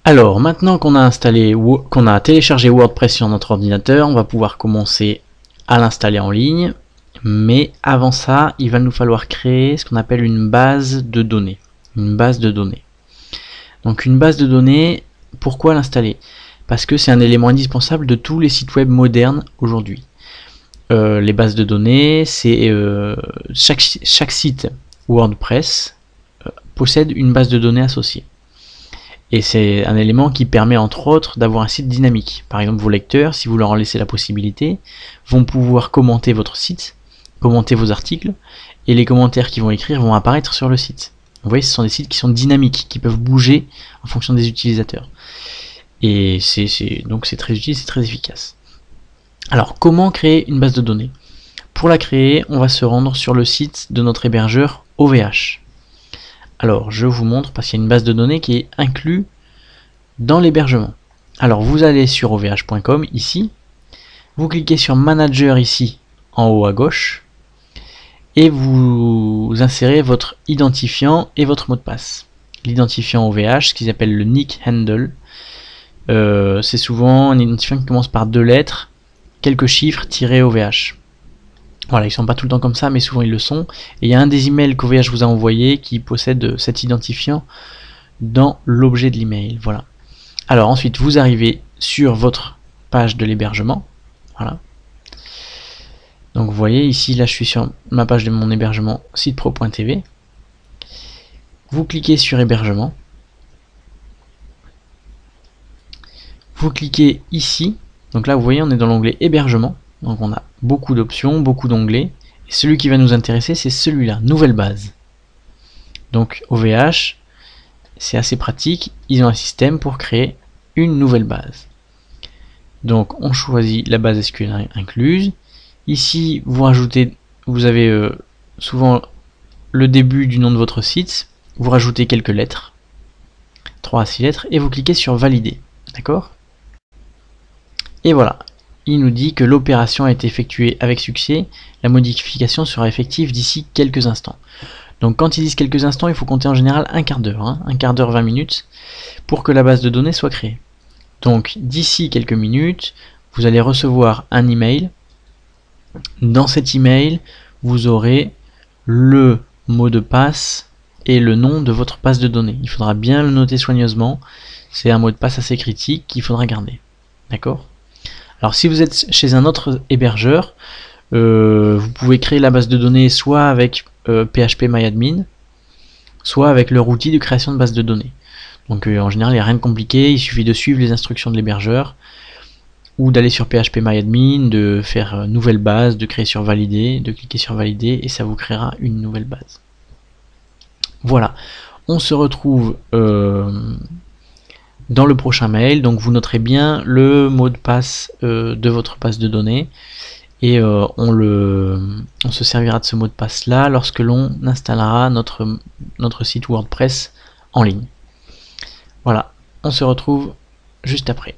Alors, maintenant qu'on a installé, qu'on a téléchargé WordPress sur notre ordinateur, on va pouvoir commencer à l'installer en ligne. Mais avant ça, il va nous falloir créer ce qu'on appelle une base de données. Une base de données. Donc une base de données, pourquoi l'installer? Parce que c'est un élément indispensable de tous les sites web modernes aujourd'hui. Les bases de données, c'est chaque site WordPress possède une base de données associée. Et c'est un élément qui permet entre autres d'avoir un site dynamique. Par exemple, vos lecteurs, si vous leur en laissez la possibilité, vont pouvoir commenter votre site, commenter vos articles, et les commentaires qu'ils vont écrire vont apparaître sur le site. Vous voyez, ce sont des sites qui sont dynamiques, qui peuvent bouger en fonction des utilisateurs. Et donc c'est très utile, c'est très efficace. Alors, comment créer une base de données? Pour la créer, on va se rendre sur le site de notre hébergeur OVH. Alors, je vous montre parce qu'il y a une base de données qui est inclue dans l'hébergement. Alors, vous allez sur ovh.com ici, vous cliquez sur Manager ici, en haut à gauche, et vous insérez votre identifiant et votre mot de passe. L'identifiant OVH, ce qu'ils appellent le nick handle, c'est souvent un identifiant qui commence par 2 lettres, quelques chiffres tirés OVH. Voilà, ils sont pas tout le temps comme ça, mais souvent ils le sont. Et il y a un des emails qu'OVH vous a envoyé qui possède cet identifiant dans l'objet de l'email. Voilà. Alors ensuite, vous arrivez sur votre page de l'hébergement. Voilà. Donc vous voyez ici, là je suis sur ma page de mon hébergement sitepro.tv. Vous cliquez sur hébergement. Vous cliquez ici. Donc là vous voyez, on est dans l'onglet hébergement. Donc on a beaucoup d'options, beaucoup d'onglets. Et celui qui va nous intéresser, c'est celui-là, nouvelle base. Donc OVH, c'est assez pratique. Ils ont un système pour créer une nouvelle base. Donc on choisit la base SQL incluse. Ici, vous avez souvent le début du nom de votre site. Vous rajoutez quelques lettres, 3 à 6 lettres, et vous cliquez sur valider. D'accord? Et voilà. Il nous dit que l'opération a été effectuée avec succès, la modification sera effective d'ici quelques instants. Donc quand ils disent quelques instants, il faut compter en général un quart d'heure, un quart d'heure, 20 minutes, pour que la base de données soit créée. Donc d'ici quelques minutes, vous allez recevoir un email. Dans cet email, vous aurez le mot de passe et le nom de votre base de données. Il faudra bien le noter soigneusement, c'est un mot de passe assez critique qu'il faudra garder. D'accord ? Alors si vous êtes chez un autre hébergeur, vous pouvez créer la base de données soit avec phpMyAdmin, soit avec leur outil de création de base de données. Donc en général, il n'y a rien de compliqué, il suffit de suivre les instructions de l'hébergeur, ou d'aller sur phpMyAdmin, de faire nouvelle base, de créer sur valider, de cliquer sur valider, et ça vous créera une nouvelle base. Voilà, on se retrouve dans le prochain mail, donc vous noterez bien le mot de passe de votre base de données et on se servira de ce mot de passe là lorsque l'on installera notre site WordPress en ligne. Voilà, on se retrouve juste après.